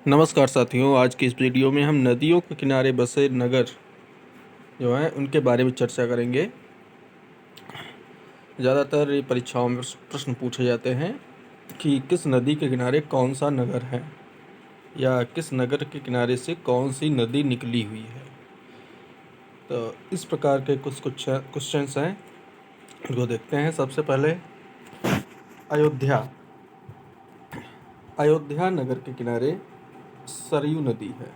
नमस्कार साथियों, आज की इस वीडियो में हम नदियों के किनारे बसे नगर जो हैं उनके बारे में चर्चा करेंगे। ज़्यादातर ये परीक्षाओं में प्रश्न पूछे जाते हैं कि किस नदी के किनारे कौन सा नगर है या किस नगर के किनारे से कौन सी नदी निकली हुई है। तो इस प्रकार के कुछ क्वेश्चंस हैं, उनको देखते हैं। सबसे पहले अयोध्या। अयोध्या नगर के किनारे सरयू नदी है।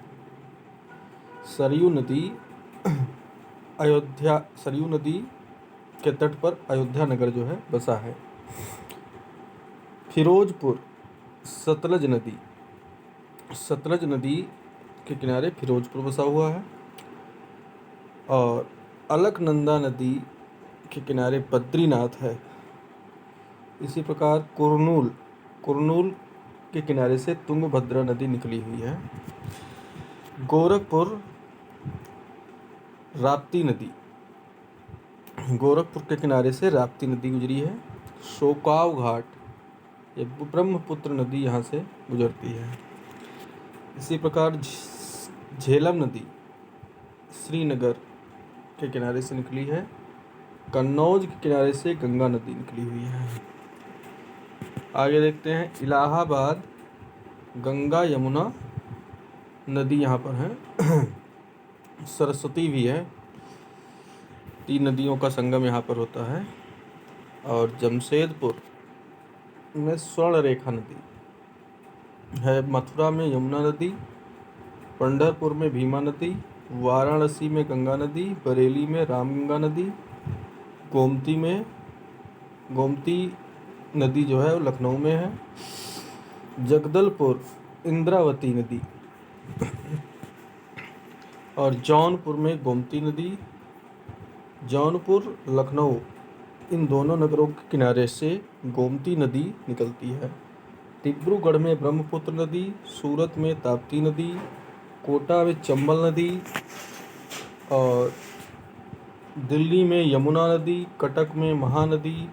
सरयू नदी सरयू नदी के तट पर अयोध्या नगर जो है बसा है। फिरोजपुर, सतलज नदी के किनारे फिरोजपुर बसा हुआ है। और अलकनंदा नदी के किनारे बद्रीनाथ है। इसी प्रकार कुरनूल के किनारे से तुंगभद्रा नदी निकली हुई है। गोरखपुर के किनारे से राप्ती नदी गुजरी है। शोकाव घाट, ये ब्रह्मपुत्र नदी यहाँ से गुजरती है। इसी प्रकार झेलम नदी श्रीनगर के किनारे से निकली है। कन्नौज के किनारे से गंगा नदी निकली हुई है। आगे देखते हैं, इलाहाबाद गंगा यमुना नदी यहाँ पर है। सरस्वती भी है। 3 नदियों का संगम यहाँ पर होता है। और जमशेदपुर में स्वर्ण रेखा नदी है। मथुरा में यमुना नदी, पंढरपुर में भीमा नदी, वाराणसी में गंगा नदी, बरेली में रामगंगा नदी, गोमती नदी जो है वो लखनऊ में है। जगदलपुर इंद्रावती नदी और जौनपुर में गोमती नदी। जौनपुर, लखनऊ, इन दोनों नगरों के किनारे से गोमती नदी निकलती है। डिब्रूगढ़ में ब्रह्मपुत्र नदी, सूरत में ताप्ती नदी, कोटा में चंबल नदी और दिल्ली में यमुना नदी, कटक में महानदी,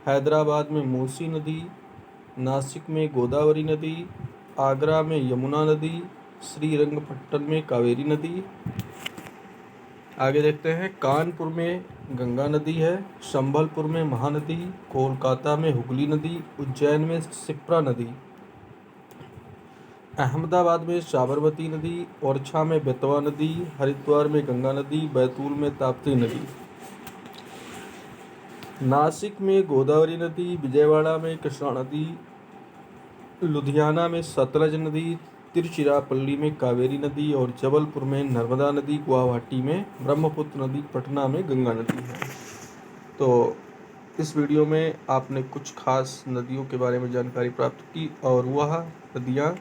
हैदराबाद में मूसी नदी, नासिक में गोदावरी नदी, आगरा में यमुना नदी, श्रीरंगपट्टन में कावेरी नदी। आगे देखते हैं, कानपुर में गंगा नदी है, संबलपुर में महानदी, कोलकाता में हुगली नदी, उज्जैन में शिप्रा नदी, अहमदाबाद में साबरमती नदी, ओरछा में बेतवा नदी, हरिद्वार में गंगा नदी, बैतूल में ताप्ती नदी, नासिक में गोदावरी नदी, विजयवाड़ा में कृष्णा नदी, लुधियाना में सतलज नदी, तिरुचिरापल्ली में कावेरी नदी और जबलपुर में नर्मदा नदी, गुवाहाटी में ब्रह्मपुत्र नदी, पटना में गंगा नदी है। तो इस वीडियो में आपने कुछ खास नदियों के बारे में जानकारी प्राप्त की और वह नदियाँ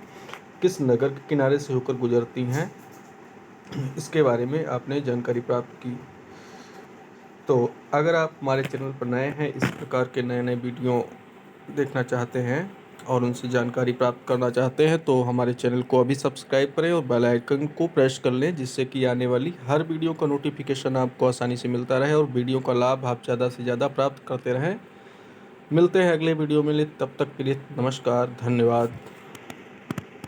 किस नगर के किनारे से होकर गुजरती हैं, इसके बारे में आपने जानकारी प्राप्त की। तो अगर आप हमारे चैनल पर नए हैं, इस प्रकार के नए वीडियो देखना चाहते हैं और उनसे जानकारी प्राप्त करना चाहते हैं तो हमारे चैनल को अभी सब्सक्राइब करें और बेल आइकन को प्रेस कर लें, जिससे कि आने वाली हर वीडियो का नोटिफिकेशन आपको आसानी से मिलता रहे और वीडियो का लाभ आप ज़्यादा से ज़्यादा प्राप्त करते रहें। मिलते हैं अगले वीडियो में, तब तक के लिए नमस्कार, धन्यवाद।